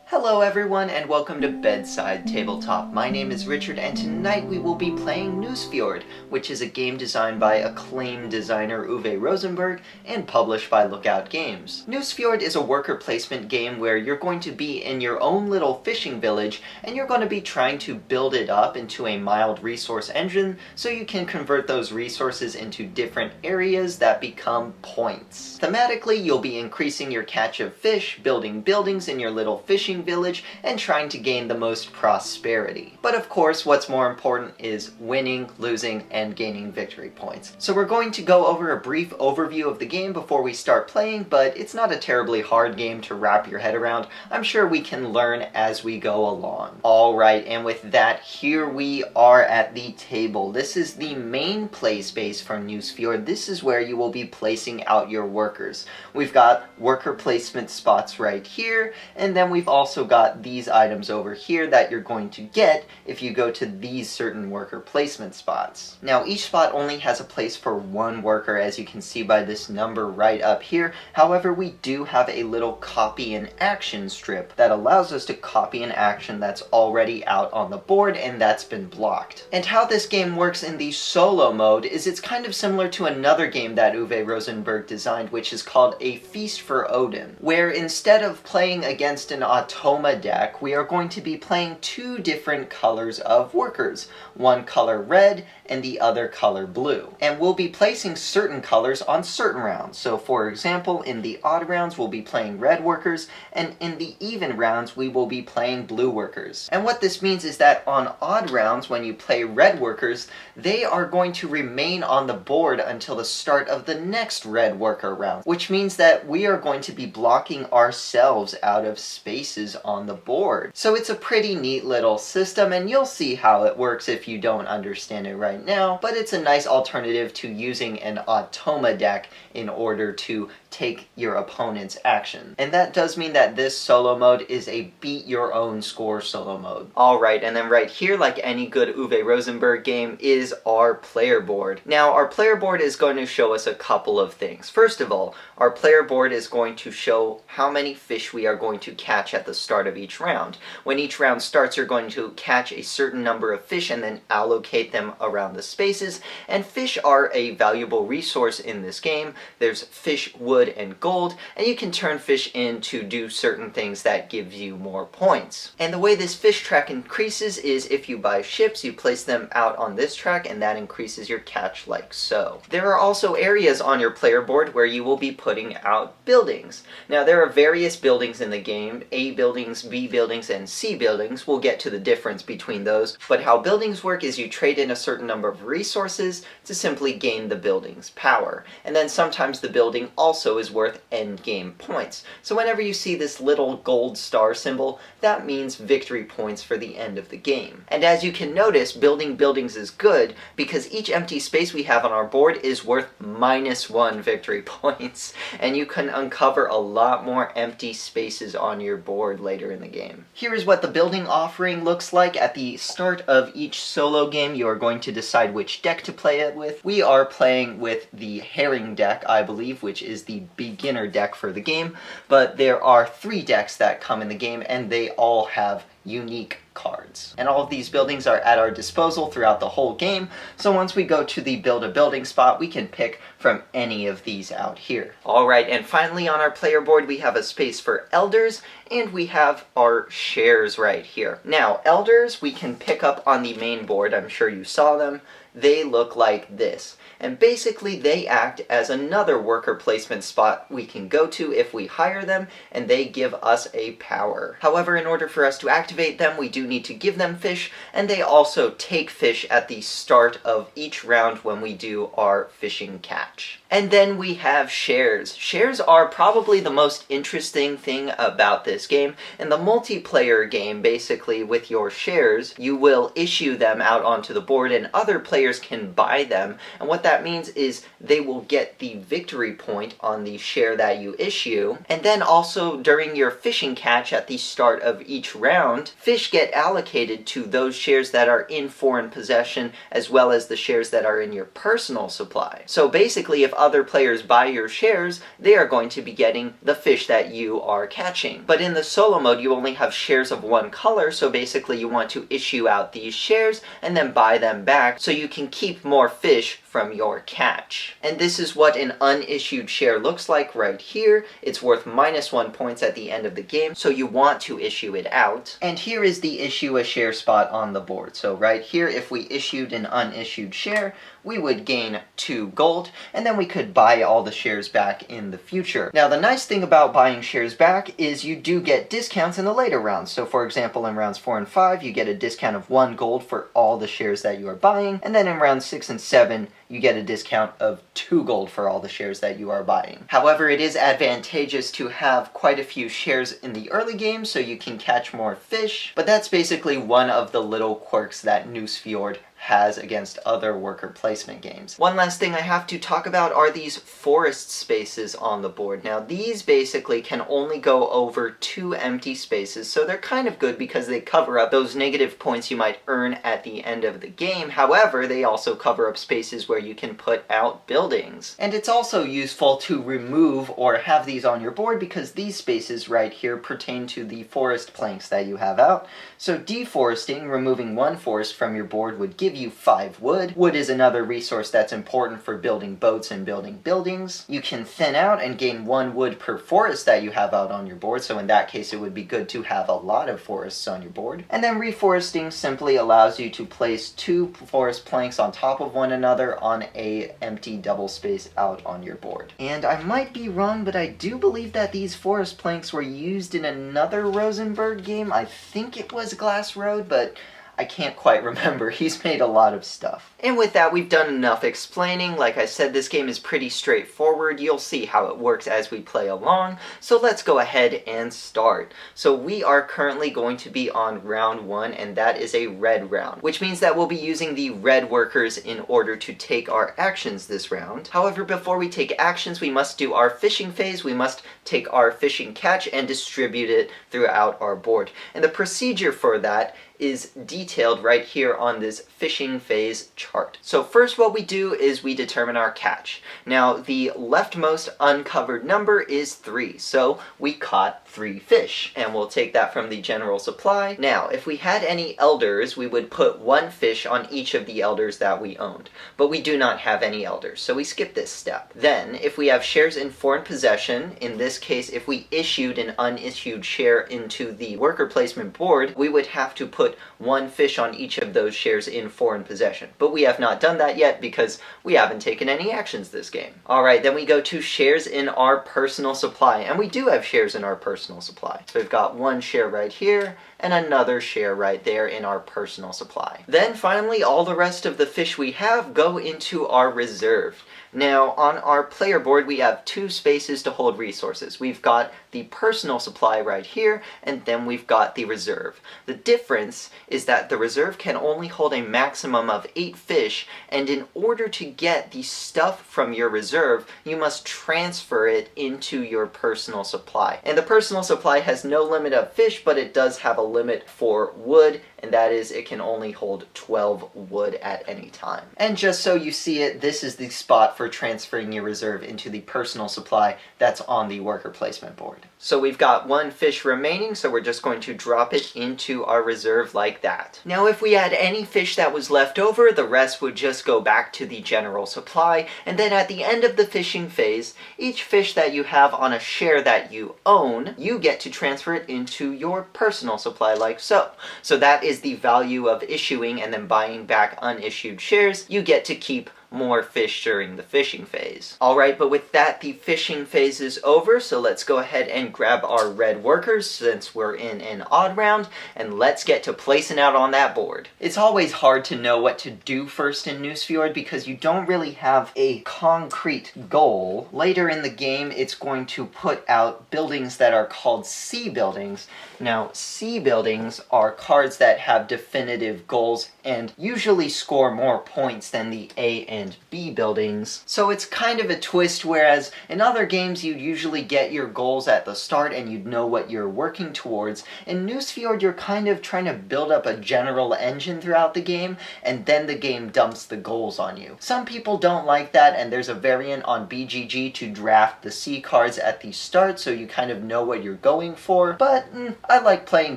Hello everyone and welcome to Bedside Tabletop. My name is Richard and tonight we will be playing Nusfjord, which is a game designed by acclaimed designer Rosenberg and published by Lookout Games. Nusfjord is a worker placement game where you're going to be in your own little fishing village and you're going to be trying to build it up into a mild resource engine so you can convert those resources into different areas that become points. Thematically, you'll be increasing your catch of fish, building buildings in your little fishing village, and trying to gain the most prosperity. But of course, what's more important is winning, losing, and gaining victory points. So we're going to go over a brief overview of the game before we start playing, but it's not a terribly hard game to wrap your head around. I'm sure we can learn as we go along. Alright, and with that, here we are at the table. This is the main play space for Nusfjord. This is where you will be placing out your workers. We've got worker placement spots right here, and then we've also got these items over here that you're going to get if you go to these certain worker placement spots. Now each spot only has a place for one worker, as you can see by this number right up here. However, we do have a little copy an action strip that allows us to copy an action that's already out on the board and that's been blocked. And how this game works in the solo mode is it's kind of similar to another game that Rosenberg designed, which is called A Feast for Odin, where instead of playing against an automa deck, we are going to be playing two different colors of workers, one color red and the other color blue. And we'll be placing certain colors on certain rounds. So for example, in the odd rounds we'll be playing red workers, and in the even rounds we will be playing blue workers. And what this means is that on odd rounds, when you play red workers, they are going to remain on the board until the start of the next red worker round, which means that we are going to be blocking ourselves out of spaces on the board. So it's a pretty neat little system, and you'll see how it works if you don't understand it right now, but it's a nice alternative to using an automa deck in order to take your opponent's action. And that does mean that this solo mode is a beat your own score solo mode. Alright, and then right here, like any good Uwe Rosenberg game, is our player board. Now, our player board is going to show us a couple of things. First of all, our player board is going to show how many fish we are going to catch at the start of each round. When each round starts, you're going to catch a certain number of fish and then allocate them around the spaces. And fish are a valuable resource in this game. There's fish, wood, and gold, and you can turn fish in to do certain things that give you more points. And the way this fish track increases is if you buy ships, you place them out on this track, and that increases your catch like so. There are also areas on your player board where you will be putting out buildings. Now, there are various buildings in the game, A buildings, B buildings, and C buildings. We'll get to the difference between those, but how buildings work is you trade in a certain number of resources to simply gain the building's power. And then sometimes the building also is worth end game points. So whenever you see this little gold star symbol, that means victory points for the end of the game. And as you can notice, building buildings is good because each empty space we have on our board is worth -1 victory points, and you can uncover a lot more empty spaces on your board later in the game. Here is what the building offering looks like. At the start of each solo game, you are going to decide which deck to play it with. We are playing with the herring deck, I believe, which is the beginner deck for the game, but there are 3 decks that come in the game, and they all have unique cards. And all of these buildings are at our disposal throughout the whole game, so once we go to the build a building spot, we can pick from any of these out here. Alright, and finally on our player board we have a space for elders, and we have our shares right here. Now, elders we can pick up on the main board. I'm sure you saw them. They look like this. And basically they act as another worker placement spot we can go to if we hire them, and they give us a power. However, in order for us to activate them, we do need to give them fish, and they also take fish at the start of each round when we do our fishing catch. And then we have shares. Shares are probably the most interesting thing about this game. In the multiplayer game, basically, with your shares, you will issue them out onto the board, and other players players can buy them, and what that means is they will get the victory point on the share that you issue, and then also during your fishing catch at the start of each round, fish get allocated to those shares that are in foreign possession as well as the shares that are in your personal supply. So basically, if other players buy your shares, they are going to be getting the fish that you are catching. But in the solo mode, you only have shares of one color, so basically you want to issue out these shares and then buy them back so you can keep more fish from your catch. And this is what an unissued share looks like right here. It's worth -1 points at the end of the game, so you want to issue it out. And here is the issue a share spot on the board. So right here, if we issued an unissued share, we would gain 2 gold, and then we could buy all the shares back in the future. Now, the nice thing about buying shares back is you do get discounts in the later rounds. So for example, in rounds 4 and 5, you get a discount of 1 gold for all the shares that you are buying, and then in rounds 6 and 7, you get a discount of 2 gold for all the shares that you are buying. However, it is advantageous to have quite a few shares in the early game so you can catch more fish, but that's basically one of the little quirks that Nusfjord has against other worker placement games. One last thing I have to talk about are these forest spaces on the board. Now, these basically can only go over 2 empty spaces, so they're kind of good because they cover up those negative points you might earn at the end of the game. However, they also cover up spaces where you can put out buildings. And it's also useful to remove or have these on your board because these spaces right here pertain to the forest planks that you have out. So deforesting, removing 1 forest from your board, would give you 5 wood. Wood is another resource that's important for building boats and building buildings. You can thin out and gain 1 wood per forest that you have out on your board, so in that case it would be good to have a lot of forests on your board. And then reforesting simply allows you to place 2 forest planks on top of one another on a empty double space out on your board. And I might be wrong, but I do believe that these forest planks were used in another Rosenberg game. I think it was Glass Road, but I can't quite remember. He's made a lot of stuff. And with that, we've done enough explaining. Like I said, this game is pretty straightforward. You'll see how it works as we play along. So let's go ahead and start. So we are currently going to be on round 1, and that is a red round, which means that we'll be using the red workers in order to take our actions this round. However, before we take actions, we must do our fishing phase. We must take our fishing catch and distribute it throughout our board. And the procedure for that is detailed right here on this fishing phase chart. So first what we do is we determine our catch. Now the leftmost uncovered number is 3, so we caught 3 fish, and we'll take that from the general supply. Now if we had any elders, we would put 1 fish on each of the elders that we owned, but we do not have any elders, so we skip this step. Then if we have shares in foreign possession, in this case if we issued an unissued share into the worker placement board, we would have to put 1 fish on each of those shares in foreign possession. But we have not done that yet because we haven't taken any actions this game. Alright, then we go to shares in our personal supply, and we do have shares in our personal supply. So we've got 1 share right here, and another share right there in our personal supply. Then finally, all the rest of the fish we have go into our reserve. Now, on our player board, we have 2 spaces to hold resources. We've got the personal supply right here, and then we've got the reserve. The difference is that the reserve can only hold a maximum of 8 fish, and in order to get the stuff from your reserve, you must transfer it into your personal supply. And the personal supply has no limit of fish, but it does have a limit for wood, and that is it can only hold 12 wood at any time. And just so you see it, this is the spot for transferring your reserve into the personal supply that's on the worker placement board. So we've got 1 fish remaining, so we're just going to drop it into our reserve like that. Now if we had any fish that was left over, the rest would just go back to the general supply, and then at the end of the fishing phase, each fish that you have on a share that you own, you get to transfer it into your personal supply like so. So that is the value of issuing and then buying back unissued shares. You get to keep more fish during the fishing phase. Alright, but with that, the fishing phase is over, so let's go ahead and grab our red workers since we're in an odd round, and let's get to placing out on that board. It's always hard to know what to do first in Nusfjord because you don't really have a concrete goal. Later in the game, it's going to put out buildings that are called C buildings. Now, C buildings are cards that have definitive goals and usually score more points than the A and B buildings. So it's kind of a twist, whereas in other games you'd usually get your goals at the start and you'd know what you're working towards. In Nusfjord, you're kind of trying to build up a general engine throughout the game, and then the game dumps the goals on you. Some people don't like that, and there's a variant on BGG to draft the C cards at the start so you kind of know what you're going for, but I like playing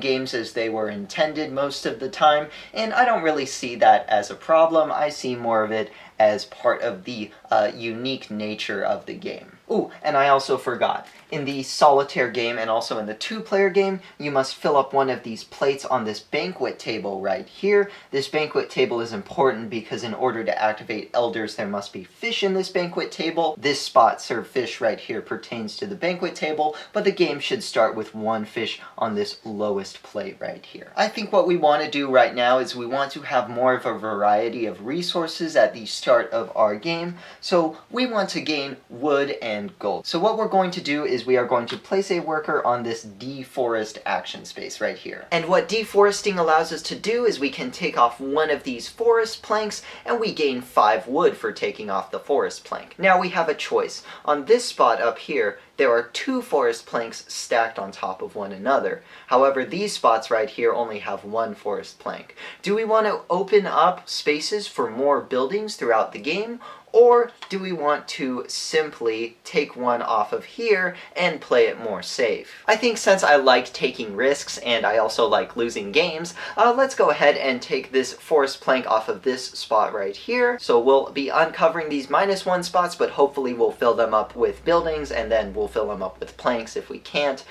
games as they were intended most of the time, and I don't really see that as a problem. I see more of it as part of the unique nature of the game. Ooh, and I also forgot. In the solitaire game and also in the two-player game, you must fill up one of these plates on this banquet table right here. This banquet table is important because in order to activate elders, there must be fish in this banquet table. This spot, serve fish right here, pertains to the banquet table, but the game should start with one fish on this lowest plate right here. I think what we want to do right now is we want to have more of a variety of resources at the start of our game, so we want to gain wood and gold. So what we're going to do is we are going to place a worker on this deforest action space right here. And what deforesting allows us to do is we can take off one of these forest planks and we gain 5 wood for taking off the forest plank. Now we have a choice. On this spot up here, there are 2 forest planks stacked on top of one another. However, these spots right here only have 1 forest plank. Do we want to open up spaces for more buildings throughout the game? Or do we want to simply take one off of here and play it more safe? I think since I like taking risks and I also like losing games, let's go ahead and take this forest plank off of this spot right here. So we'll be uncovering these -1 spots, but hopefully we'll fill them up with buildings and then we'll fill them up with planks if we can't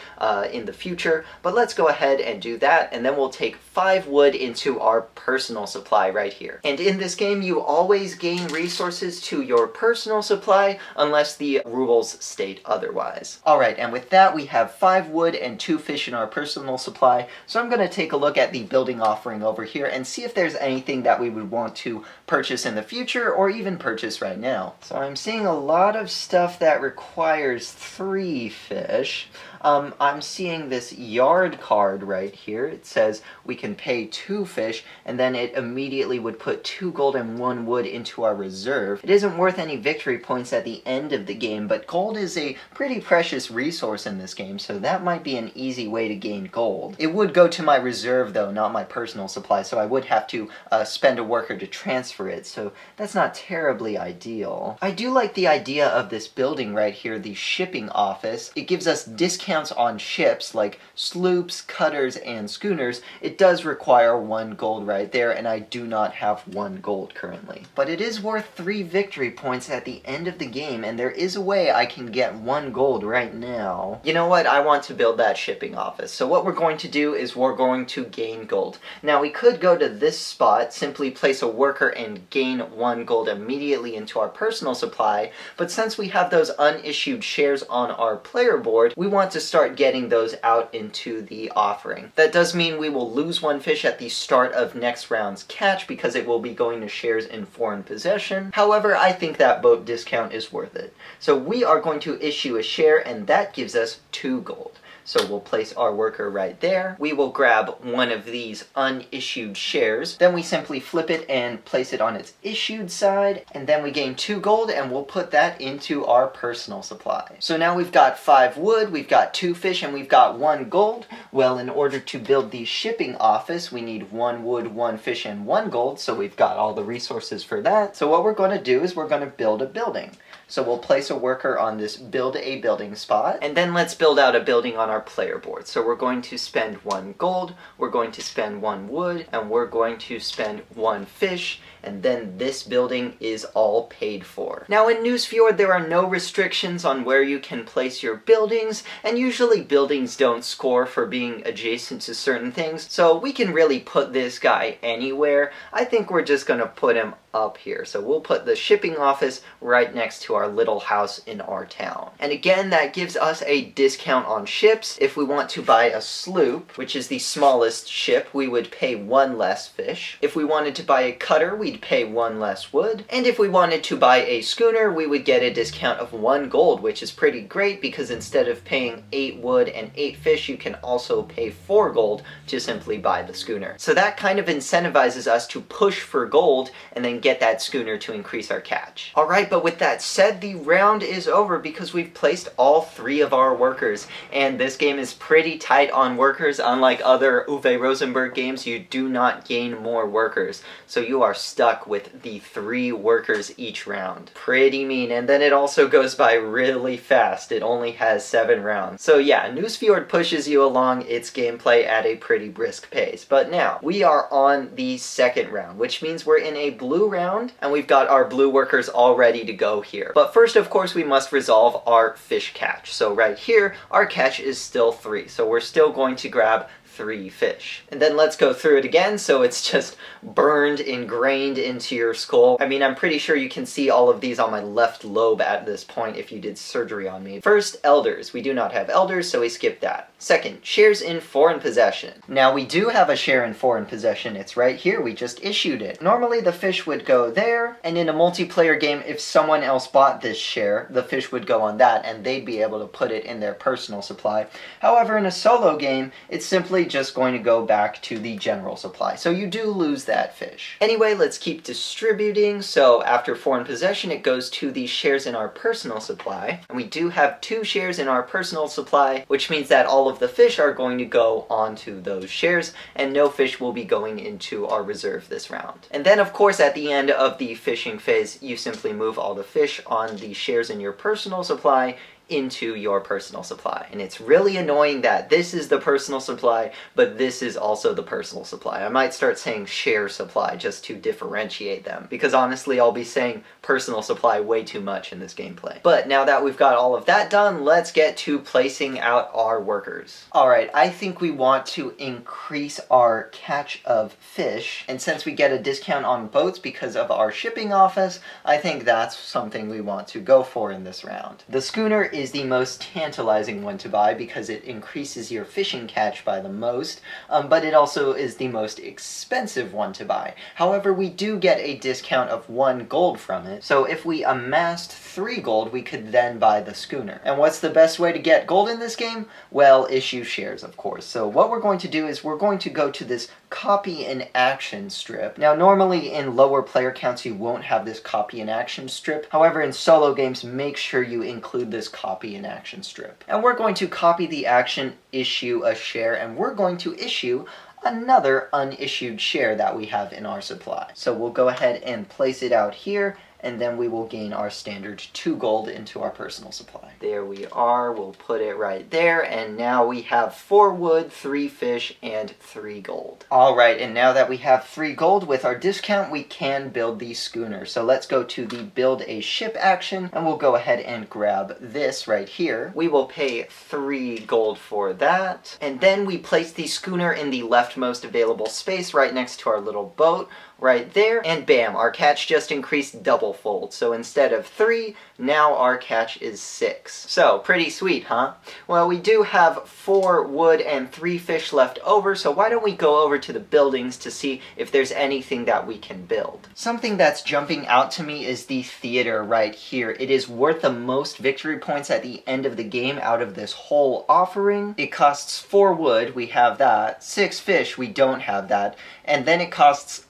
in the future. But let's go ahead and do that, and then we'll take 5 wood into our personal supply right here. And in this game, you always gain resources to your personal supply unless the rules state otherwise. Alright, and with that we have 5 wood and 2 fish in our personal supply, so I'm going to take a look at the building offering over here and see if there's anything that we would want to purchase in the future or even purchase right now. So I'm seeing a lot of stuff that requires 3 fish. I'm seeing this yard card right here. It says we can pay 2 fish, and then it immediately would put 2 gold and 1 wood into our reserve. It isn't worth any victory points at the end of the game, but gold is a pretty precious resource in this game, so that might be an easy way to gain gold. It would go to my reserve though, not my personal supply, so I would have to spend a worker to transfer it, so that's not terribly ideal. I do like the idea of this building right here, the shipping office. It gives us discounts on ships like sloops, cutters, and schooners. It does require 1 gold right there, and I do not have 1 gold currently. But it is worth 3 victory points at the end of the game, and there is a way I can get 1 gold right now. You know what? I want to build that shipping office. So what we're going to do is we're going to gain gold. Now we could go to this spot, simply place a worker and gain 1 gold immediately into our personal supply, but since we have those unissued shares on our player board, we want to start getting those out into the offering. That does mean we will lose 1 fish at the start of next round's catch because it will be going to shares in foreign possession. However, I think that boat discount is worth it. So we are going to issue a share, and that gives us 2 gold. So we'll place our worker right there. We will grab one of these unissued shares. Then we simply flip it and place it on its issued side. And then we gain 2 gold, and we'll put that into our personal supply. So now we've got 5 wood, we've got 2 fish, and we've got 1 gold. Well, in order to build the shipping office, we need 1 wood, 1 fish, and 1 gold. So we've got all the resources for that. So what we're going to do is we're going to build a building. So we'll place a worker on this build a building spot, and then let's build out a building on our player board. So we're going to spend 1 gold, we're going to spend 1 wood, and we're going to spend 1 fish, and then this building is all paid for. Now in Nusfjord there are no restrictions on where you can place your buildings, and usually buildings don't score for being adjacent to certain things, so we can really put this guy anywhere. I think we're just gonna put him up here. So we'll put the shipping office right next to our little house in our town. And again, that gives us a discount on ships. If we want to buy a sloop, which is the smallest ship, we would pay 1 less fish. If we wanted to buy a cutter, we'd pay 1 less wood. And if we wanted to buy a schooner, we would get a discount of 1 gold, which is pretty great because instead of paying 8 wood and 8 fish, you can also pay 4 gold to simply buy the schooner. So that kind of incentivizes us to push for gold and then get that schooner to increase our catch. Alright, but with that said, the round is over because we've placed all 3 of our workers, and this game is pretty tight on workers. Unlike other Uwe Rosenberg games, you do not gain more workers, so you are stuck with the 3 workers each round. Pretty mean, and then it also goes by really fast. It only has 7 rounds. So yeah, Nusfjord pushes you along its gameplay at a pretty brisk pace. But now, we are on the second round, which means we're in a blue round, and we've got our blue workers all ready to go here. But first, of course, we must resolve our fish catch. So right here, our catch is still 3, so we're still going to grab 3 fish. And then let's go through it again so it's just burned, ingrained into your skull. I mean, I'm pretty sure you can see all of these on my left lobe at this point if you did surgery on me. First, elders. We do not have elders, so we skip that. Second, shares in foreign possession. Now, we do have a share in foreign possession. It's right here. We just issued it. Normally, the fish would go there, and in a multiplayer game, if someone else bought this share, the fish would go on that, and they'd be able to put it in their personal supply. However, in a solo game, it's simply just going to go back to the general supply. So you do lose that fish. Anyway, let's keep distributing. So after foreign possession, it goes to the shares in our personal supply. And we do have 2 shares in our personal supply, which means that all of the fish are going to go onto those shares, and no fish will be going into our reserve this round. And then, of course, at the end of the fishing phase, you simply move all the fish on the shares in your personal supply into your personal supply. And it's really annoying that this is the personal supply, but this is also the personal supply. I might start saying share supply just to differentiate them, because honestly I'll be saying personal supply way too much in this gameplay. But now that we've got all of that done, let's get to placing out our workers. Alright, I think we want to increase our catch of fish, and since we get a discount on boats because of our shipping office, I think that's something we want to go for in this round. The schooner is the most tantalizing one to buy because it increases your fishing catch by the most, but it also is the most expensive one to buy. However, we do get a discount of 1 gold from it, so if we amassed 3 gold, we could then buy the schooner. And what's the best way to get gold in this game? Well, issue shares, of course. So what we're going to do is we're going to go to this copy in action strip. Now, normally in lower player counts, you won't have this copy in action strip. However, in solo games, make sure you include this copy in action strip. And we're going to copy the action, issue a share, and we're going to issue another unissued share that we have in our supply. So we'll go ahead and place it out here, and then we will gain our standard 2 gold into our personal supply. There we are, we'll put it right there, and now we have 4 wood, 3 fish, and 3 gold. Alright, and now that we have 3 gold with our discount, we can build the schooner. So let's go to the build a ship action, and we'll go ahead and grab this right here. We will pay 3 gold for that, and then we place the schooner in the leftmost available space right next to our little boat, right there, and bam, our catch just increased double-fold. So instead of 3, now our catch is 6. So, pretty sweet, huh? Well, we do have 4 wood and 3 fish left over, so why don't we go over to the buildings to see if there's anything that we can build. Something that's jumping out to me is the theater right here. It is worth the most victory points at the end of the game out of this whole offering. It costs 4 wood, we have that. 6 fish, we don't have that. And then it costs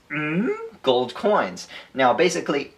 gold coins. Now basically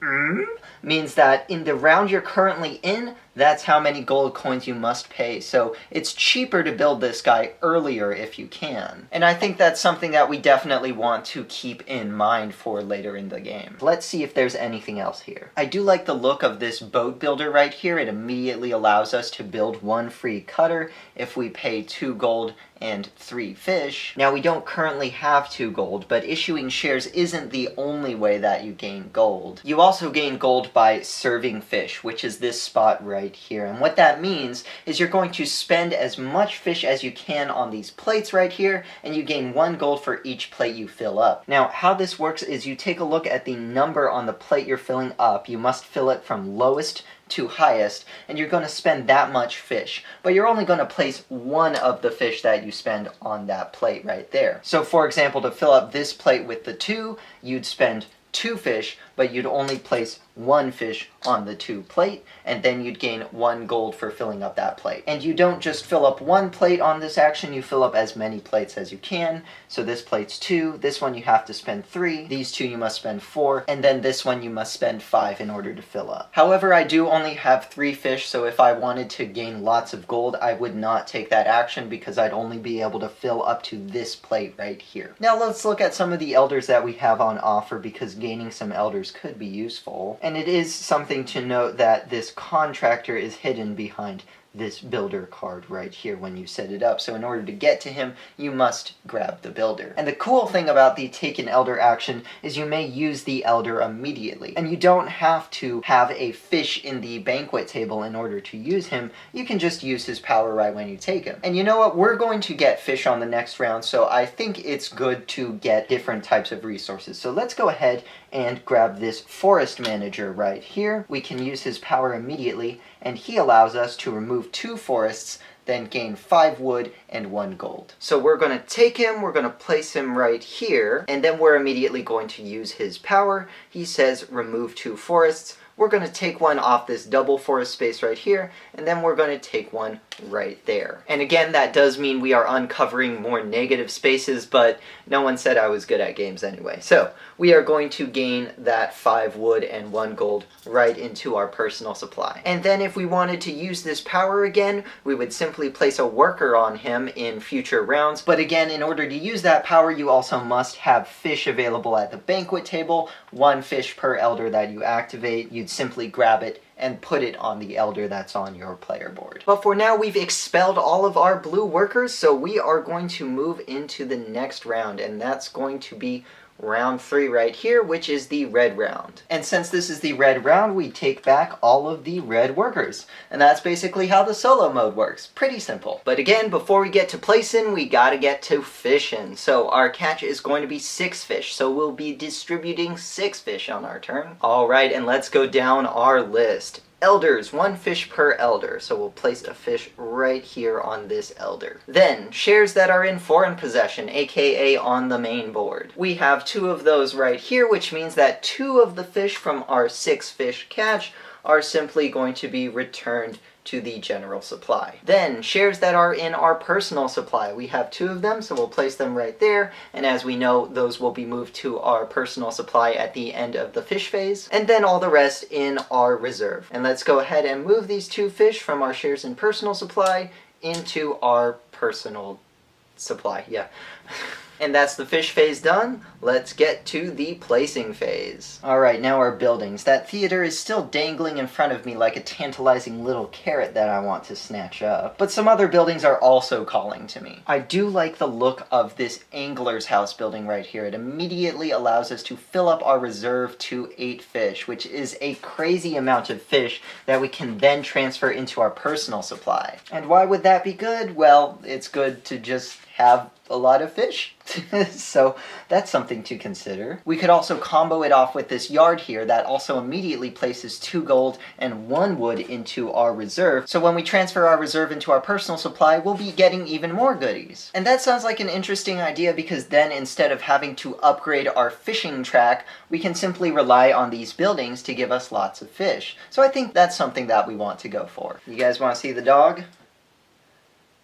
means that in the round you're currently in, that's how many gold coins you must pay. So it's cheaper to build this guy earlier if you can. And I think that's something that we definitely want to keep in mind for later in the game. Let's see if there's anything else here. I do like the look of this boat builder right here. It immediately allows us to build one free cutter if we pay 2 gold and 3 fish. Now, we don't currently have 2 gold, but issuing shares isn't the only way that you gain gold. You also gain gold by serving fish, which is this spot right here. And what that means is you're going to spend as much fish as you can on these plates right here, and you gain 1 gold for each plate you fill up. Now, how this works is you take a look at the number on the plate you're filling up. You must fill it from lowest to highest, and you're going to spend that much fish, but you're only going to place 1 of the fish that you spend on that plate right there. So for example, to fill up this plate with the 2, you'd spend 2 fish, but you'd only place 1 fish on the 2 plate, and then you'd gain 1 gold for filling up that plate. And you don't just fill up 1 plate on this action, you fill up as many plates as you can. So this plate's 2, this one you have to spend 3, these 2 you must spend 4, and then this one you must spend 5 in order to fill up. However, I do only have 3 fish, so if I wanted to gain lots of gold, I would not take that action because I'd only be able to fill up to this plate right here. Now let's look at some of the elders that we have on offer, because gaining some elders could be useful. And it is something to note that this contractor is hidden behind this builder card right here when you set it up. So in order to get to him, you must grab the builder. And the cool thing about the take an elder action is you may use the elder immediately. And you don't have to have a fish in the banquet table in order to use him. You can just use his power right when you take him. And you know what? We're going to get fish on the next round, so I think it's good to get different types of resources. So let's go ahead and grab this forest manager right here. We can use his power immediately, and he allows us to remove 2 forests, then gain 5 wood and 1 gold. So we're going to take him, we're going to place him right here, and then we're immediately going to use his power. He says remove 2 forests. We're going to take 1 off this double forest space right here, and then we're going to take 1 right there. And again, that does mean we are uncovering more negative spaces, but no one said I was good at games anyway. So we are going to gain that 5 wood and 1 gold right into our personal supply. And then if we wanted to use this power again, we would simply place a worker on him in future rounds. But again, in order to use that power, you also must have fish available at the banquet table. 1 fish per elder that you activate. You'd simply grab it and put it on the elder that's on your player board. But for now, we've expelled all of our blue workers, so we are going to move into the next round, and that's going to be round 3 right here, which is the red round. And since this is the red round, we take back all of the red workers. And that's basically how the solo mode works. Pretty simple. But again, before we get to placing, we gotta get to fishing. So our catch is going to be 6 fish, so we'll be distributing 6 fish on our turn. Alright, and let's go down our list. Elders, 1 fish per elder, so we'll place a fish right here on this elder. Then, shares that are in foreign possession, aka on the main board. We have 2 of those right here, which means that 2 of the fish from our 6 fish catch are simply going to be returned to the general supply. Then, shares that are in our personal supply. We have 2 of them, so we'll place them right there, and as we know, those will be moved to our personal supply at the end of the fish phase, and then all the rest in our reserve. And let's go ahead and move these 2 fish from our shares in personal supply into our personal supply, yeah. And that's the fish phase done. Let's get to the placing phase. Alright, now our buildings. That theater is still dangling in front of me like a tantalizing little carrot that I want to snatch up. But some other buildings are also calling to me. I do like the look of this angler's house building right here. It immediately allows us to fill up our reserve to 8 fish, which is a crazy amount of fish that we can then transfer into our personal supply. And why would that be good? Well, it's good to just have a lot of fish. So that's something to consider. We could also combo it off with this yard here that also immediately places 2 gold and 1 wood into our reserve. So when we transfer our reserve into our personal supply, we'll be getting even more goodies. And that sounds like an interesting idea, because then instead of having to upgrade our fishing track, we can simply rely on these buildings to give us lots of fish. So I think that's something that we want to go for. You guys want to see the dog?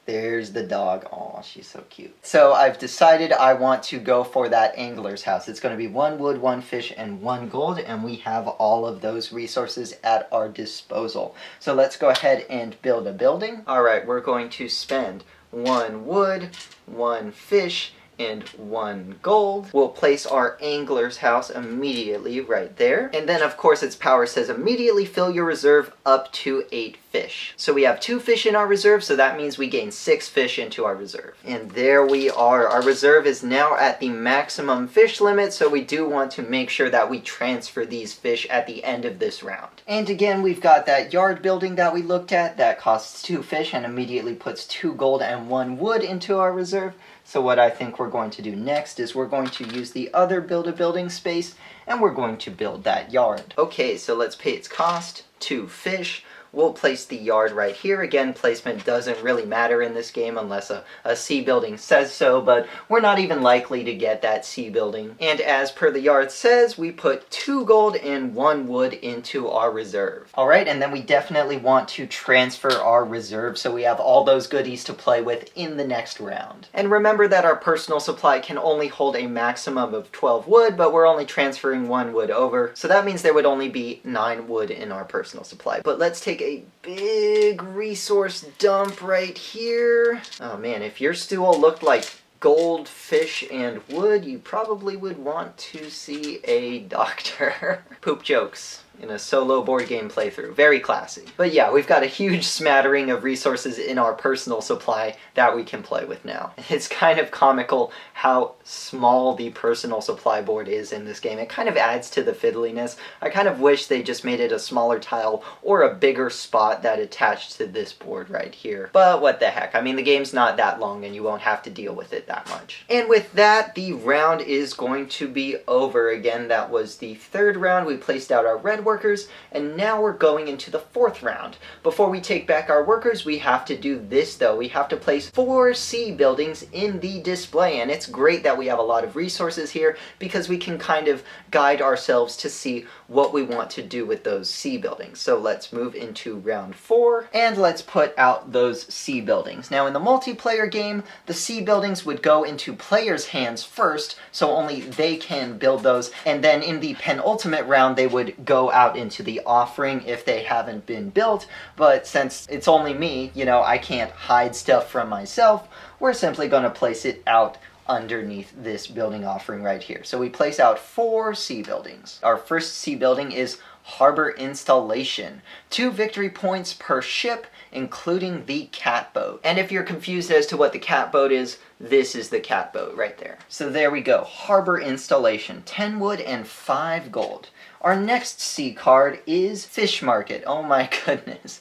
There's the dog. Oh, she's so cute. So I've decided I want to go for that angler's house. It's going to be 1 wood, 1 fish, and 1 gold, and we have all of those resources at our disposal. So let's go ahead and build a building. All right, we're going to spend 1 wood, 1 fish, and 1 gold. We'll place our angler's house immediately right there. And then of course its power says immediately fill your reserve up to 8 fish. So we have 2 fish in our reserve, so that means we gain 6 fish into our reserve. And there we are. Our reserve is now at the maximum fish limit, so we do want to make sure that we transfer these fish at the end of this round. And again, we've got that yard building that we looked at that costs 2 fish and immediately puts 2 gold and 1 wood into our reserve. So what I think we're going to do next is we're going to use the other build-a-building space, and we're going to build that yard. Okay, so let's pay its cost, 2 fish. We'll place the yard right here. Again, placement doesn't really matter in this game unless a C building says so, but we're not even likely to get that C building. And as per the yard says, we put 2 gold and 1 wood into our reserve. All right, and then we definitely want to transfer our reserve so we have all those goodies to play with in the next round. And remember that our personal supply can only hold a maximum of 12 wood, but we're only transferring 1 wood over, so that means there would only be 9 wood in our personal supply. But let's take a big resource dump right here. Oh man, if your stool looked like gold, fish, and wood, you probably would want to see a doctor. Poop jokes in a solo board game playthrough. Very classy. But yeah, we've got a huge smattering of resources in our personal supply that we can play with now. It's kind of comical how small the personal supply board is in this game. It kind of adds to the fiddliness. I kind of wish they just made it a smaller tile or a bigger spot that attached to this board right here. But what the heck, I mean, the game's not that long and you won't have to deal with it that much. And with that, the round is going to be over. Again, that was the 3rd round. We placed out our red workers, and now we're going into the 4th round. Before we take back our workers, we have to do this though. We have to place 4 C buildings in the display, and it's great that we have a lot of resources here because we can kind of guide ourselves to see what we want to do with those C buildings. So let's move into round 4, and let's put out those C buildings. Now in the multiplayer game, the C buildings would go into players' hands first, so only they can build those, and then in the penultimate round they would go out into the offering if they haven't been built. But since it's only me, you know, I can't hide stuff from myself, we're simply going to place it out underneath this building offering right here. So we place out 4 C buildings. Our first C building is Harbor Installation. 2 victory points per ship, including the catboat. And if you're confused as to what the catboat is, this is the catboat right there. So there we go, Harbor Installation. 10 wood and 5 gold. Our next C card is Fish Market. Oh my goodness.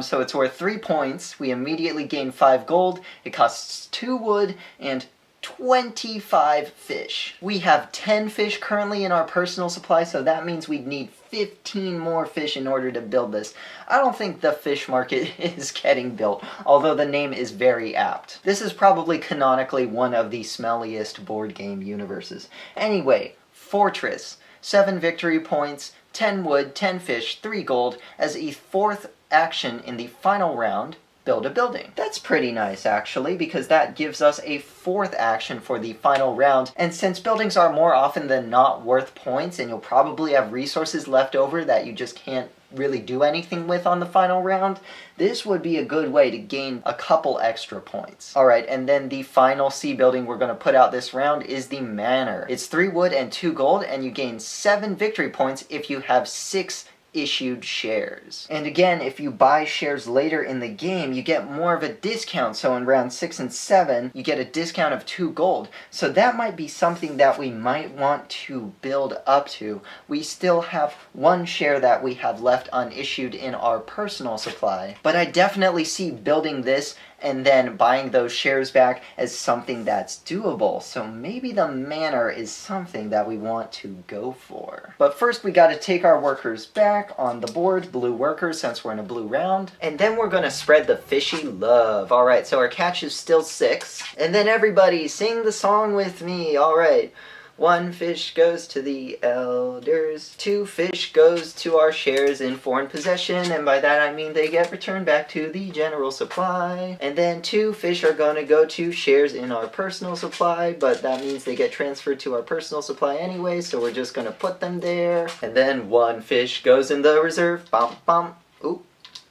So it's worth 3 points. We immediately gain 5 gold. It costs 2 wood and 25 fish. We have 10 fish currently in our personal supply, so that means we'd need 15 more fish in order to build this. I don't think the fish market is getting built, although the name is very apt. This is probably canonically one of the smelliest board game universes. Anyway, Fortress. 7 victory points, 10 wood, 10 fish, 3 gold. As a 4th action in the final round, build a building. That's pretty nice actually, because that gives us a 4th action for the final round, and since buildings are more often than not worth points and you'll probably have resources left over that you just can't really do anything with on the final round, this would be a good way to gain a couple extra points. Alright, and then the final C building we're going to put out this round is the Manor. It's 3 wood and 2 gold, and you gain 7 victory points if you have 6 issued shares. And again, if you buy shares later in the game, you get more of a discount. So in round 6 and 7, you get a discount of 2 gold. So that might be something that we might want to build up to. We still have 1 share that we have left unissued in our personal supply, but I definitely see building this and then buying those shares back as something that's doable. So maybe the Manor is something that we want to go for. But first we got to take our workers back on the board, blue workers, since we're in a blue round. And then we're going to spread the fishy love. Alright, so our catch is still 6. And then everybody sing the song with me. Alright. 1 fish goes to the elders, 2 fish goes to our shares in foreign possession, and by that I mean they get returned back to the general supply. And then 2 fish are going to go to shares in our personal supply, but that means they get transferred to our personal supply anyway, so we're just going to put them there. And then 1 fish goes in the reserve. Bum bum. Oop.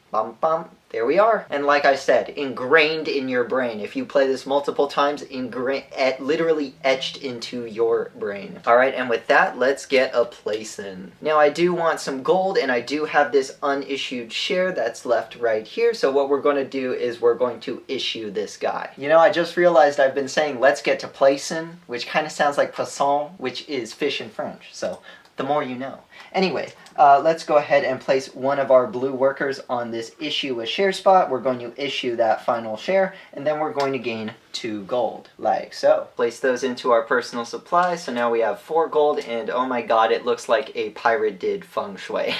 Bum bum. There we are. And like I said, ingrained in your brain. If you play this multiple times, literally etched into your brain. Alright, and with that, let's get a place in. Now I do want some gold, and I do have this unissued share that's left right here, so what we're going to do is we're going to issue this guy. You know, I just realized I've been saying let's get to place in, which kind of sounds like poisson, which is fish in French, so the more you know. Anyway, let's go ahead and place one of our blue workers on this issue a share spot. We're going to issue that final share, and then we're going to gain 2 gold, like so. Place those into our personal supply, so now we have 4 gold, and oh my god, it looks like a pirate did feng shui.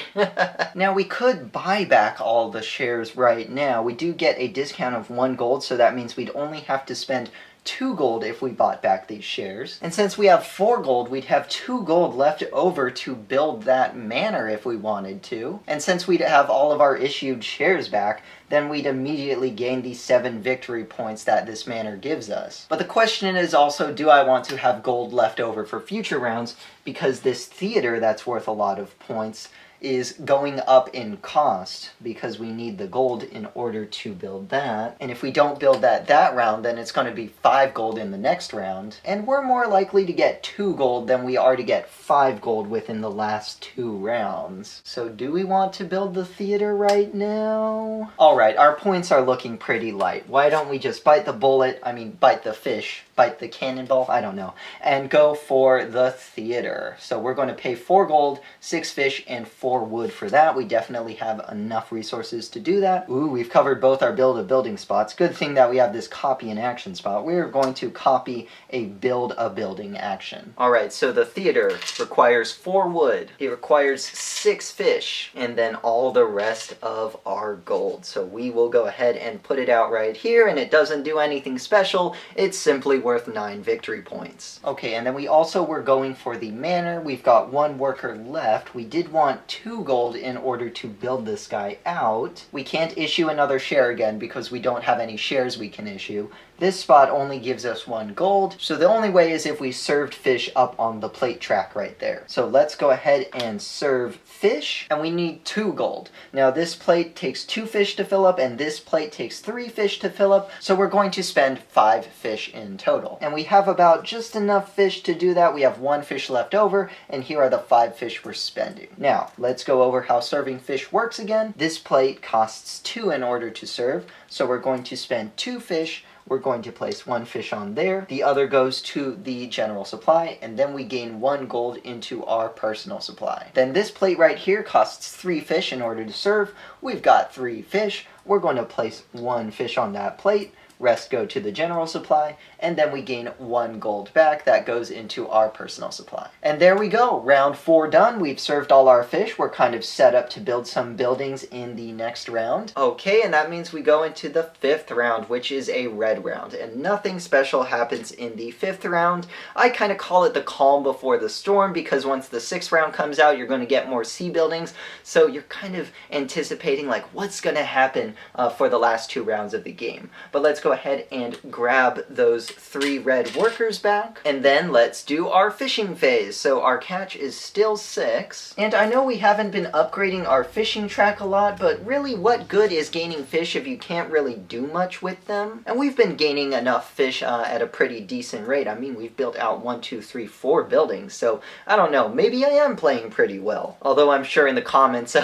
Now we could buy back all the shares right now. We do get a discount of 1 gold, so that means we'd only have to spend 2 gold if we bought back these shares. And since we have 4 gold, we'd have 2 gold left over to build that manor if we wanted to. And since we'd have all of our issued shares back, then we'd immediately gain the 7 victory points that this manor gives us. But the question is also, do I want to have gold left over for future rounds? Because this theater that's worth a lot of points is going up in cost because we need the gold in order to build that. And if we don't build that round, then it's going to be 5 gold in the next round. And we're more likely to get 2 gold than we are to get 5 gold within the last 2 rounds. So do we want to build the theater right now? Alright, our points are looking pretty light. Why don't we just bite the bullet, bite the fish, bite the cannonball, I don't know, and go for the theater. So we're going to pay 4 gold, 6 fish, and 4 wood for that. We definitely have enough resources to do that. Ooh, we've covered both our build a building spots. Good thing that we have this copy an action spot. We're going to copy a build a building action. Alright, so the theater requires 4 wood. It requires 6 fish, and then all the rest of our gold. So we will go ahead and put it out right here, and it doesn't do anything special. It's simply worth 9 victory points. Okay, and then we also were going for the manor. We've got 1 worker left. We did want 2 gold in order to build this guy out. We can't issue another share again because we don't have any shares we can issue. This spot only gives us 1 gold, so the only way is if we served fish up on the plate track right there. So let's go ahead and serve fish, and we need 2 gold. Now this plate takes 2 fish to fill up, and this plate takes 3 fish to fill up, so we're going to spend 5 fish in total. And we have about just enough fish to do that. We have 1 fish left over, and here are the 5 fish we're spending. Now, let's go over how serving fish works again. This plate costs 2 in order to serve, so we're going to spend 2 fish. We're going to place 1 fish on there. The other goes to the general supply, and then we gain 1 gold into our personal supply. Then this plate right here costs 3 fish in order to serve. We've got 3 fish. We're going to place 1 fish on that plate. Rest go to the general supply, and then we gain 1 gold back. That goes into our personal supply. And there we go. Round 4 done. We've served all our fish. We're kind of set up to build some buildings in the next round. Okay, and that means we go into the 5th round, which is a red round. And nothing special happens in the 5th round. I kind of call it the calm before the storm, because once the 6th round comes out, you're going to get more sea buildings. So you're kind of anticipating like what's going to happen for the last 2 rounds of the game. But let's go ahead and grab those 3 red workers back, and then let's do our fishing phase. So our catch is still 6, and I know we haven't been upgrading our fishing track a lot, but really what good is gaining fish if you can't really do much with them? And we've been gaining enough fish at a pretty decent rate. I mean, we've built out 1, 2, 3, 4 buildings, so I don't know, maybe I am playing pretty well. Although I'm sure in the comments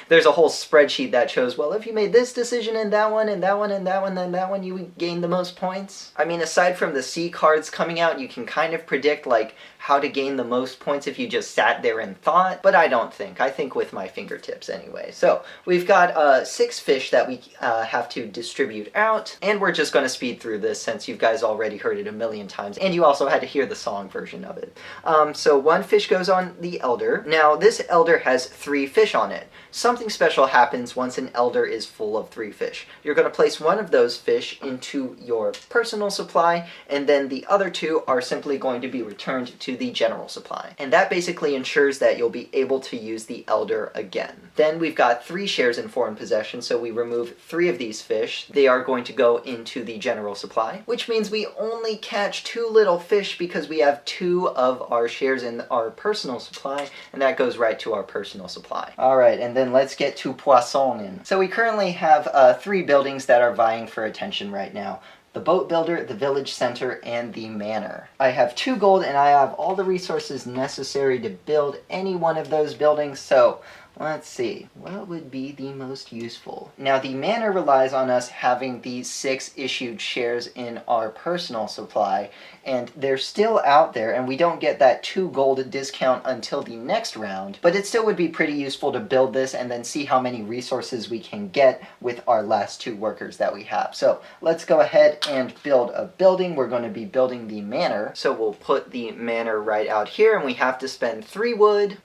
there's a whole spreadsheet that shows, well, if you made this decision and that one and that one and that one and that one, you would gain the most points. I mean, aside from the C cards coming out, you can kind of predict like how to gain the most points if you just sat there and thought, but I don't think. I think with my fingertips anyway. So we've got 6 fish that we have to distribute out, and we're just going to speed through this since you guys already heard it a million times, and you also had to hear the song version of it. So 1 fish goes on the elder. Now this elder has 3 fish on it. Something special happens once an elder is full of 3 fish. You're going to place 1 of those fish in into your personal supply, and then the other 2 are simply going to be returned to the general supply. And that basically ensures that you'll be able to use the Elder again. Then we've got 3 shares in foreign possession, so we remove 3 of these fish. They are going to go into the general supply, which means we only catch 2 little fish because we have 2 of our shares in our personal supply, and that goes right to our personal supply. Alright, and then let's get to poisson. So we currently have 3 buildings that are vying for attention right now. The boat builder, the village center, and the manor. I have 2 gold and I have all the resources necessary to build any one of those buildings, so let's see, what would be the most useful? Now, the manor relies on us having the 6 issued shares in our personal supply, and they're still out there, and we don't get that 2 gold discount until the next round, but it still would be pretty useful to build this and then see how many resources we can get with our last 2 workers that we have. So let's go ahead and build a building. We're going to be building the manor, so we'll put the manor right out here, and we have to spend 3 wood.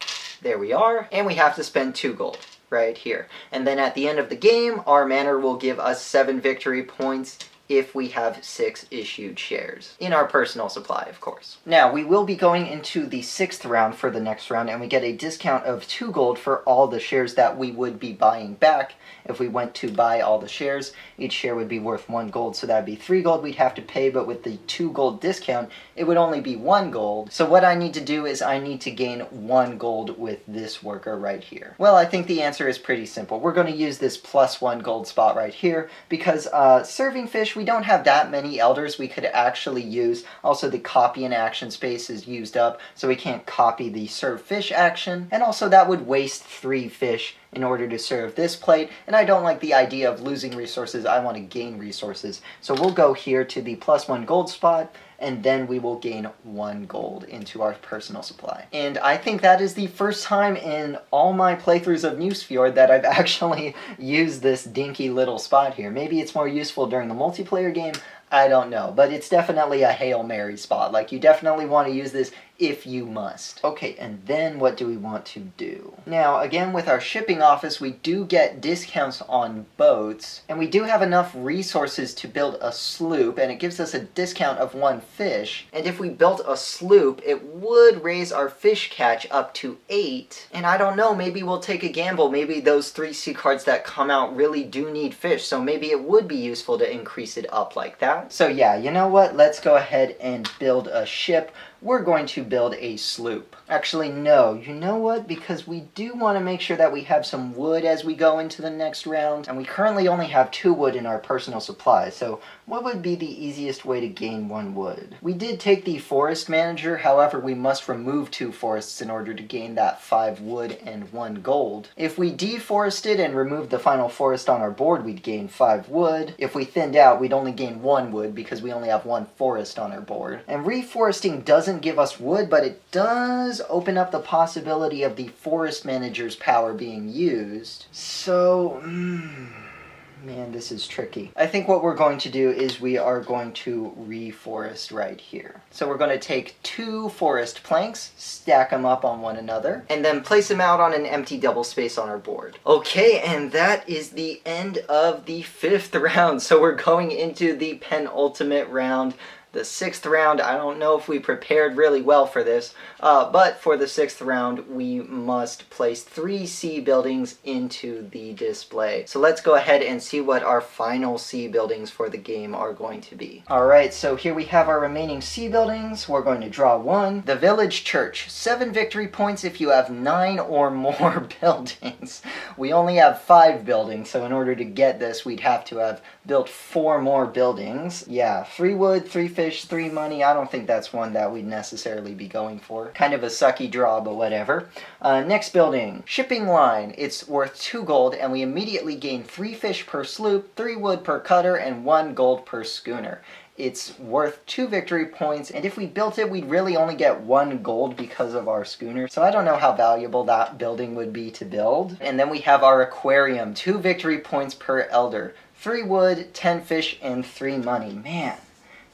There we are, and we have to spend 2 gold right here. And then at the end of the game, our manor will give us 7 victory points if we have 6 issued shares. In our personal supply, of course. Now, we will be going into the 6th round for the next round, and we get a discount of 2 gold for all the shares that we would be buying back. If we went to buy all the shares, each share would be worth 1 gold, so that would be 3 gold we'd have to pay, but with the 2 gold discount, it would only be 1 gold. So what I need to do is I need to gain 1 gold with this worker right here. Well, I think the answer is pretty simple. We're going to use this +1 gold spot right here, because serving fish, we don't have that many elders we could actually use. Also, the copy and action space is used up, so we can't copy the serve fish action, and also that would waste 3 fish in order to serve this plate, and I don't like the idea of losing resources. I want to gain resources. So we'll go here to the +1 gold spot, and then we will gain 1 gold into our personal supply. And I think that is the first time in all my playthroughs of Nusfjord that I've actually used this dinky little spot here. Maybe it's more useful during the multiplayer game, I don't know, but it's definitely a Hail Mary spot. Like, you definitely want to use this if you must. Okay, and then what do we want to do? Now, again, with our shipping office, we do get discounts on boats, and we do have enough resources to build a sloop, and it gives us a discount of 1 fish. And if we built a sloop, it would raise our fish catch up to 8. And I don't know, maybe we'll take a gamble. Maybe those 3 sea cards that come out really do need fish, so maybe it would be useful to increase it up like that. So yeah, you know what? Let's go ahead and build a ship. We're going to build a sloop. Actually, no. You know what? Because we do want to make sure that we have some wood as we go into the next round. And we currently only have 2 wood in our personal supply. So what would be the easiest way to gain 1 wood? We did take the forest manager. However, we must remove 2 forests in order to gain that 5 wood and 1 gold. If we deforested and removed the final forest on our board, we'd gain 5 wood. If we thinned out, we'd only gain 1 wood because we only have 1 forest on our board. And reforesting doesn't give us wood, but it does open up the possibility of the forest manager's power being used. So, man, this is tricky. I think what we're going to do is we are going to reforest right here. So we're going to take 2 forest planks, stack them up on one another, and then place them out on an empty double space on our board. Okay, and that is the end of the 5th round. So we're going into the penultimate round. The 6th round, I don't know if we prepared really well for this, but for the 6th round, we must place 3 sea buildings into the display. So let's go ahead and see what our final sea buildings for the game are going to be. Alright, so here we have our remaining sea buildings. We're going to draw 1. The village church, 7 victory points if you have 9 or more buildings. We only have 5 buildings, so in order to get this, we'd have to have built 4 more buildings. Yeah, 3 wood, 3 fish, 3 money. I don't think that's one that we'd necessarily be going for. Kind of a sucky draw, but whatever. Next building, shipping line. It's worth 2 gold, and we immediately gain 3 fish per sloop, 3 wood per cutter, and 1 gold per schooner. It's worth 2 victory points, and if we built it, we'd really only get 1 gold because of our schooner. So I don't know how valuable that building would be to build. And then we have our aquarium, 2 victory points per elder. 3 wood, 10 fish, and 3 money. Man,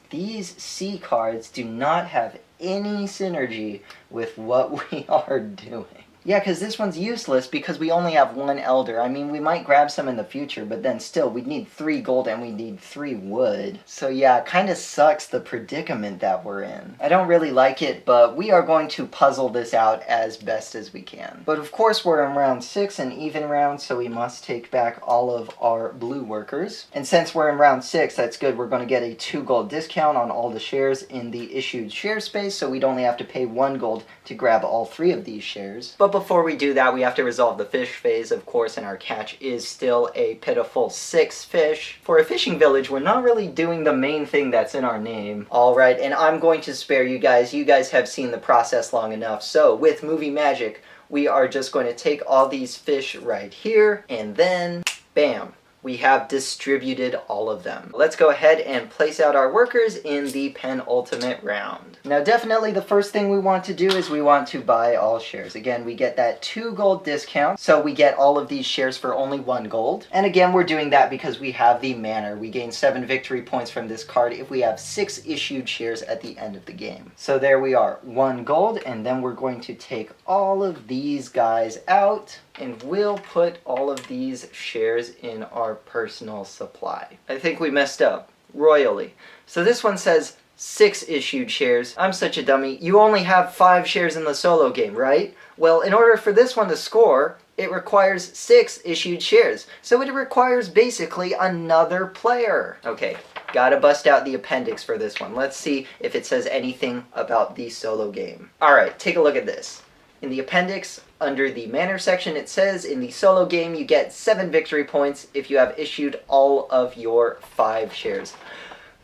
these sea cards do not have any synergy with what we are doing. Yeah, because this one's useless because we only have one elder. I mean, we might grab some in the future, but then still, we'd need 3 gold and we need 3 wood. So yeah, it kind of sucks the predicament that we're in. I don't really like it, but we are going to puzzle this out as best as we can. But of course, we're in round 6, an even round, so we must take back all of our blue workers. And since we're in round 6, that's good. We're going to get a 2 gold discount on all the shares in the issued share space, so we'd only have to pay 1 gold to grab all 3 of these shares. But before we do that, we have to resolve the fish phase, of course, and our catch is still a pitiful 6 fish. For a fishing village, we're not really doing the main thing that's in our name. Alright, and I'm going to spare you guys. You guys have seen the process long enough. So, with movie magic, we are just going to take all these fish right here, and then, bam, we have distributed all of them. Let's go ahead and place out our workers in the penultimate round. Now definitely the first thing we want to do is we want to buy all shares. Again, we get that 2 gold discount, so we get all of these shares for only 1 gold. And again, we're doing that because we have the manor. We gain 7 victory points from this card if we have 6 issued shares at the end of the game. So there we are, 1 gold, and then we're going to take all of these guys out, and we'll put all of these shares in our personal supply. I think we messed up royally. So this one says 6 issued shares. I'm such a dummy. You only have 5 shares in the solo game, right? Well, in order for this one to score, it requires 6 issued shares. So it requires basically another player. Okay, gotta bust out the appendix for this one. Let's see if it says anything about the solo game. Alright, take a look at this. In the appendix, under the manor section, it says in the solo game you get 7 victory points if you have issued all of your 5 shares.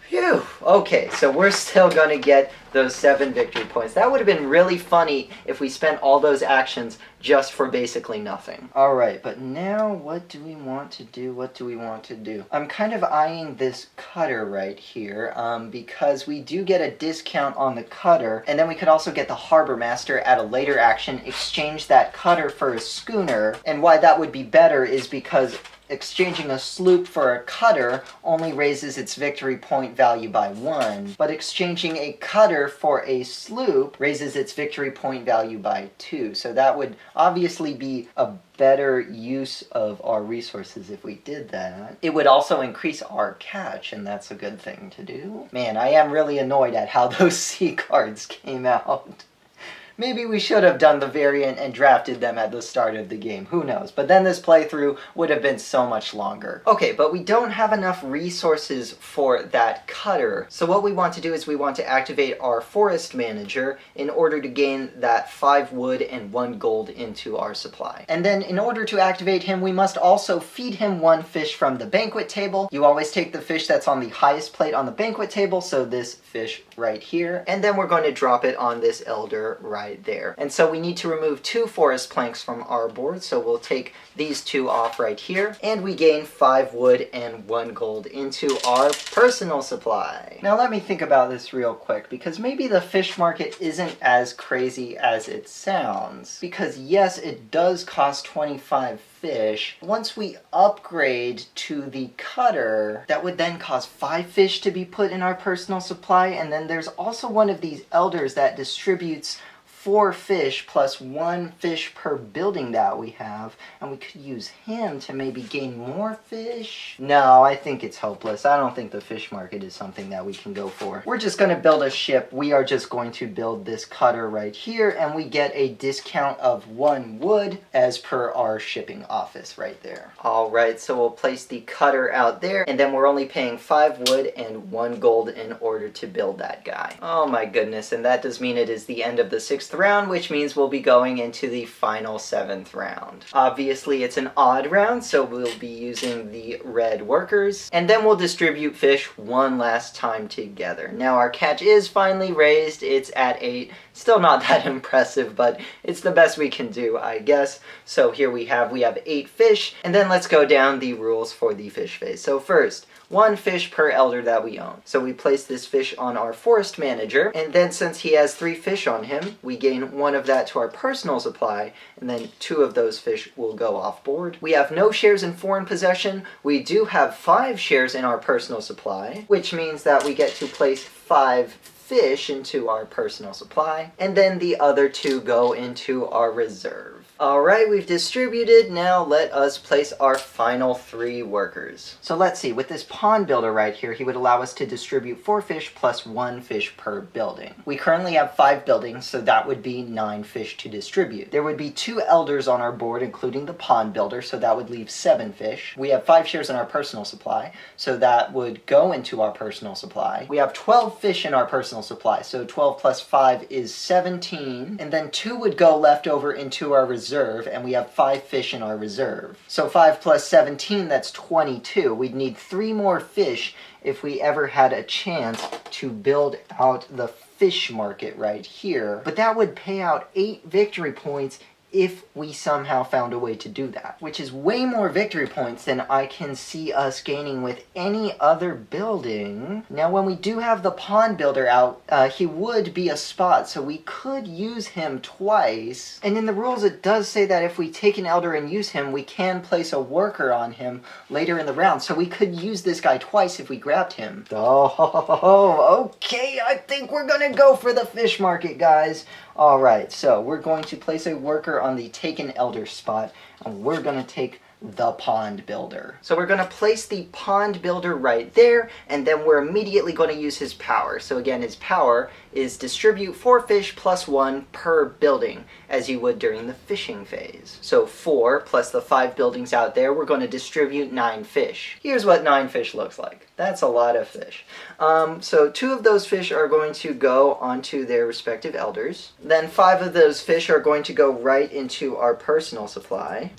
Phew, okay, so we're still gonna get those 7 victory points. That would have been really funny if we spent all those actions just for basically nothing. Alright, but now what do we want to do? What do we want to do? I'm kind of eyeing this cutter right here because we do get a discount on the cutter, and then we could also get the harbor master at a later action, exchange that cutter for a schooner, and why that would be better is because exchanging a sloop for a cutter only raises its victory point value by 1, but exchanging a cutter for a sloop raises its victory point value by 2. So that would obviously be a better use of our resources if we did that. It would also increase our catch, and that's a good thing to do. Man, I am really annoyed at how those sea cards came out. Maybe we should have done the variant and drafted them at the start of the game. Who knows? But then this playthrough would have been so much longer. Okay, but we don't have enough resources for that cutter. So what we want to do is we want to activate our forest manager in order to gain that 5 wood and 1 gold into our supply. And then in order to activate him, we must also feed him 1 fish from the banquet table. You always take the fish that's on the highest plate on the banquet table, so this fish right here. And then we're going to drop it on this elder right there. And so we need to remove 2 forest planks from our board, so we'll take these 2 off right here, and we gain 5 wood and 1 gold into our personal supply. Now let me think about this real quick, because maybe the fish market isn't as crazy as it sounds. Because yes, it does cost 25 fish. Once we upgrade to the cutter, that would then cost 5 fish to be put in our personal supply, and then there's also one of these elders that distributes 4 fish plus 1 fish per building that we have, and we could use him to maybe gain more fish. No, I think it's hopeless. I don't think the fish market is something that we can go for. We're just going to build a ship. We are just going to build this cutter right here, and we get a discount of 1 wood as per our shipping office right there. Alright, so we'll place the cutter out there, and then we're only paying 5 wood and 1 gold in order to build that guy. Oh my goodness, and that does mean it is the end of the 6th round, which means we'll be going into the final 7th round. Obviously, it's an odd round, so we'll be using the red workers, and then we'll distribute fish one last time together. Now, our catch is finally raised. It's at 8. Still not that impressive, but it's the best we can do, I guess. So here we have 8 fish, and then let's go down the rules for the fish phase. So first, 1 fish per elder that we own. So we place this fish on our forest manager, and then since he has 3 fish on him, we gain 1 of that to our personal supply, and then 2 of those fish will go off board. We have no shares in foreign possession. We do have 5 shares in our personal supply, which means that we get to place 5 fish into our personal supply, and then the other 2 go into our reserve. Alright, we've distributed. Now let us place our final 3 workers. So let's see, with this pond builder right here, he would allow us to distribute 4 fish plus 1 fish per building. We currently have 5 buildings, so that would be 9 fish to distribute. There would be 2 elders on our board, including the pond builder, so that would leave 7 fish. We have 5 shares in our personal supply, so that would go into our personal supply. We have 12 fish in our personal supply, so 12 plus 5 is 17, and then 2 would go left over into our reserve, and we have 5 fish in our reserve. So 5 plus 17, that's 22. We'd need 3 more fish if we ever had a chance to build out the fish market right here. But that would pay out 8 victory points if we somehow found a way to do that, which is way more victory points than I can see us gaining with any other building. Now, when we do have the pond builder out, he would be a spot, so we could use him twice. And in the rules, it does say that if we take an elder and use him, we can place a worker on him later in the round, so we could use this guy twice if we grabbed him. Oh, okay, I think we're gonna go for the fish market, guys. Alright, so we're going to place a worker on the taken elder spot, and we're going to take the pond builder. So we're going to place the pond builder right there, and then we're immediately going to use his power. So again, his power is distribute 4 fish plus 1 per building, as you would during the fishing phase. So 4 plus the 5 buildings out there, we're going to distribute 9 fish. Here's what 9 fish looks like. That's a lot of fish. So 2 of those fish are going to go onto their respective elders. Then 5 of those fish are going to go right into our personal supply.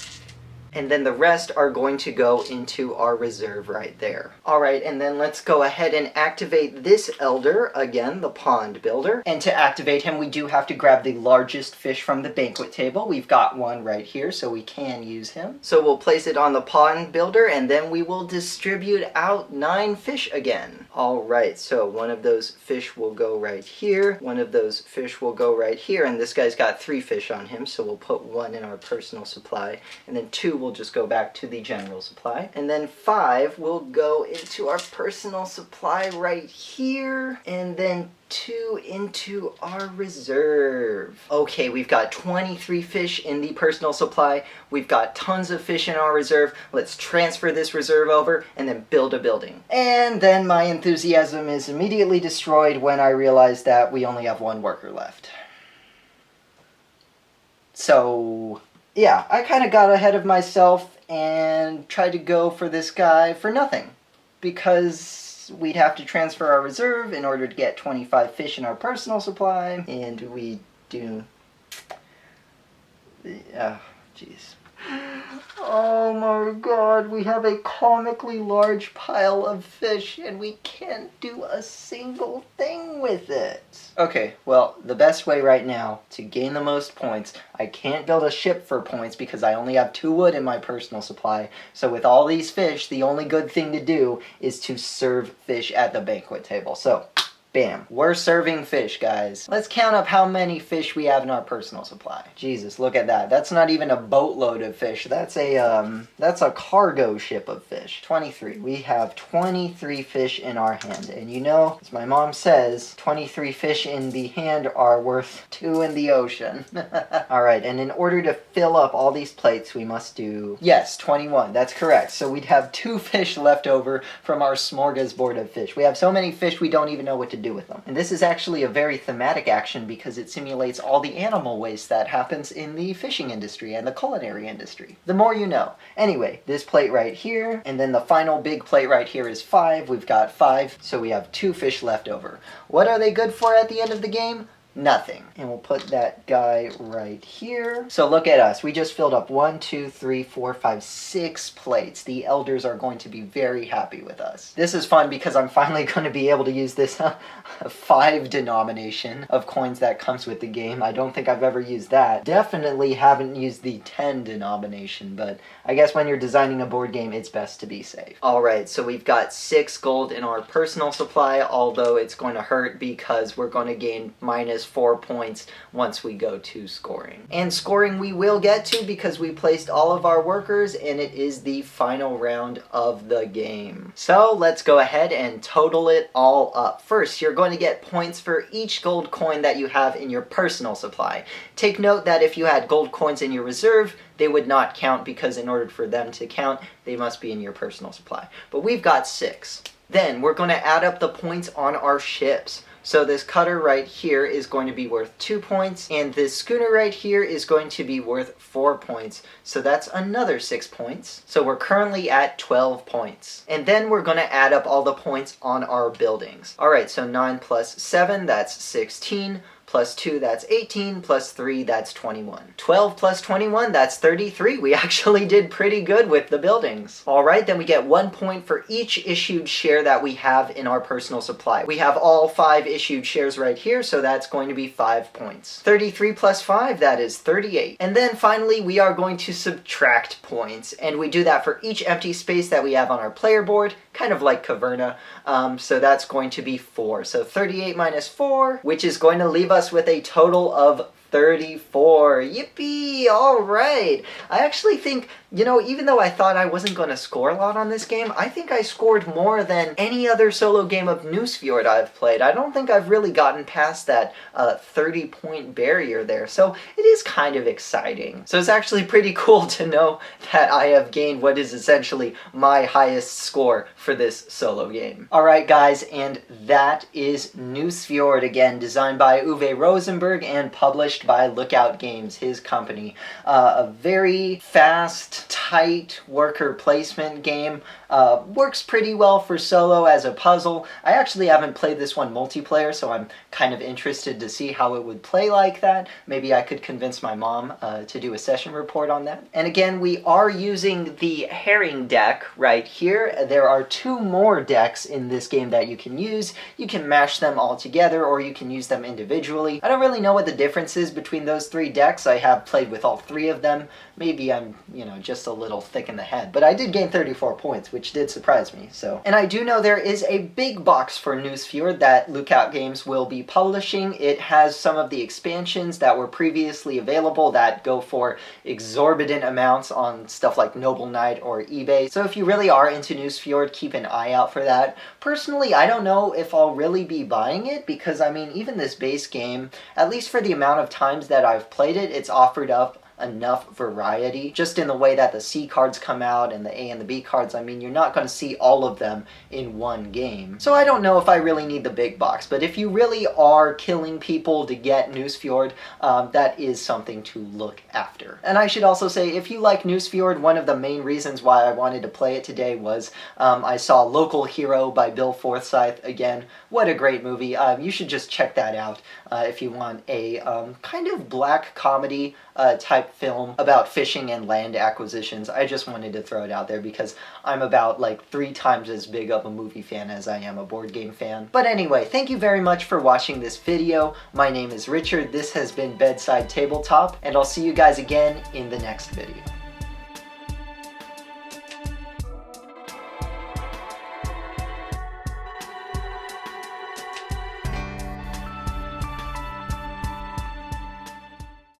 And then the rest are going to go into our reserve right there. Alright, and then let's go ahead and activate this elder, again, the pond builder. And to activate him, we do have to grab the largest fish from the banquet table. We've got one right here, so we can use him. So we'll place it on the pond builder, and then we will distribute out 9 fish again. Alright, so one of those fish will go right here, one of those fish will go right here, and this guy's got 3 fish on him, so we'll put 1 in our personal supply, and then 2 will just go back to the general supply. And then 5 will go into our personal supply right here, and then 2 into our reserve. Okay, we've got 23 fish in the personal supply. We've got tons of fish in our reserve. Let's transfer this reserve over and then build a building. And then my enthusiasm is immediately destroyed when I realize that we only have 1 worker left. So yeah, I kind of got ahead of myself and tried to go for this guy for nothing, because we'd have to transfer our reserve in order to get 25 fish in our personal supply, and we do... jeez. Oh my god, we have a comically large pile of fish and we can't do a single thing with it. Okay, well, the best way right now to gain the most points, I can't build a ship for points because I only have 2 wood in my personal supply. So with all these fish, the only good thing to do is to serve fish at the banquet table. So, bam. We're serving fish, guys. Let's count up how many fish we have in our personal supply. Jesus, look at that. That's not even a boatload of fish. That's a cargo ship of fish. 23. We have 23 fish in our hand. And you know, as my mom says, 23 fish in the hand are worth 2 in the ocean. Alright, and in order to fill up all these plates, we must do... Yes, 21. That's correct. So we'd have 2 fish left over from our smorgasbord of fish. We have so many fish we don't even know what to do with them. And this is actually a very thematic action because it simulates all the animal waste that happens in the fishing industry and the culinary industry. The more you know. Anyway, this plate right here, and then the final big plate right here is 5. We've got 5, so we have 2 fish left over. What are they good for at the end of the game? Nothing. And we'll put that guy right here. So look at us. We just filled up 1, 2, 3, 4, 5, 6 plates. The elders are going to be very happy with us. This is fun because I'm finally going to be able to use this 5 denomination of coins that comes with the game. I don't think I've ever used that. Definitely haven't used the 10 denomination, but I guess when you're designing a board game, it's best to be safe. Alright, so we've got 6 gold in our personal supply, although it's going to hurt because we're going to gain minus minus 4 points once we go to scoring. And scoring we will get to because we placed all of our workers and it is the final round of the game. So let's go ahead and total it all up. First, you're going to get points for each gold coin that you have in your personal supply. Take note that if you had gold coins in your reserve, they would not count because in order for them to count, they must be in your personal supply. But we've got 6. Then we're going to add up the points on our ships. So this cutter right here is going to be worth 2 points, and this schooner right here is going to be worth 4 points. So that's another 6 points. So we're currently at 12 points. And then we're going to add up all the points on our buildings. All right, so 9 plus 7, that's 16. Plus 2, that's 18. Plus 3, that's 21. 12 plus 21, that's 33. We actually did pretty good with the buildings. All right, then we get 1 point for each issued share that we have in our personal supply. We have all 5 issued shares right here, so that's going to be 5 points. 33 plus 5, that is 38. And then finally, we are going to subtract points. And we do that for each empty space that we have on our player board, kind of like Caverna. So that's going to be 4. So 38 minus 4, which is going to leave us with a total of 34. Yippee! All right. I actually think, even though I thought I wasn't going to score a lot on this game, I think I scored more than any other solo game of Nusfjord I've played. I don't think I've really gotten past that 30-point barrier there, so it is kind of exciting. So it's actually pretty cool to know that I have gained what is essentially my highest score for this solo game. All right, guys, and that is Nusfjord, again, designed by Uwe Rosenberg and published by Lookout Games, his company. A very fast, tight worker placement game. Works pretty well for solo as a puzzle. I actually haven't played this one multiplayer, so I'm kind of interested to see how it would play like that. Maybe I could convince my mom to do a session report on that. And again, we are using the herring deck right here. There are 2 more decks in this game that you can use. You can mash them all together, or you can use them individually. I don't really know what the difference is between those 3 decks. I have played with all 3 of them. Maybe I'm, just a little thick in the head. But I did gain 34 points, which did surprise me, so. And I do know there is a big box for Nusfjord that Lookout Games will be publishing. It has some of the expansions that were previously available that go for exorbitant amounts on stuff like Noble Knight or eBay. So if you really are into Nusfjord, keep an eye out for that. Personally, I don't know if I'll really be buying it because, even this base game, at least for the amount of times that I've played it, it's offered up enough variety, just in the way that the C cards come out and the A and the B cards. You're not going to see all of them in one game. So I don't know if I really need the big box, but if you really are killing people to get Nusfjord, that is something to look after. And I should also say, if you like Nusfjord, one of the main reasons why I wanted to play it today was I saw Local Hero by Bill Forsyth. Again, what a great movie. You should just check that out if you want a kind of black comedy type film about fishing and land acquisitions. I just wanted to throw it out there because I'm about 3 times as big of a movie fan as I am a board game fan. But anyway, thank you very much for watching this video. My name is Richard, this has been Bedside Tabletop, and I'll see you guys again in the next video.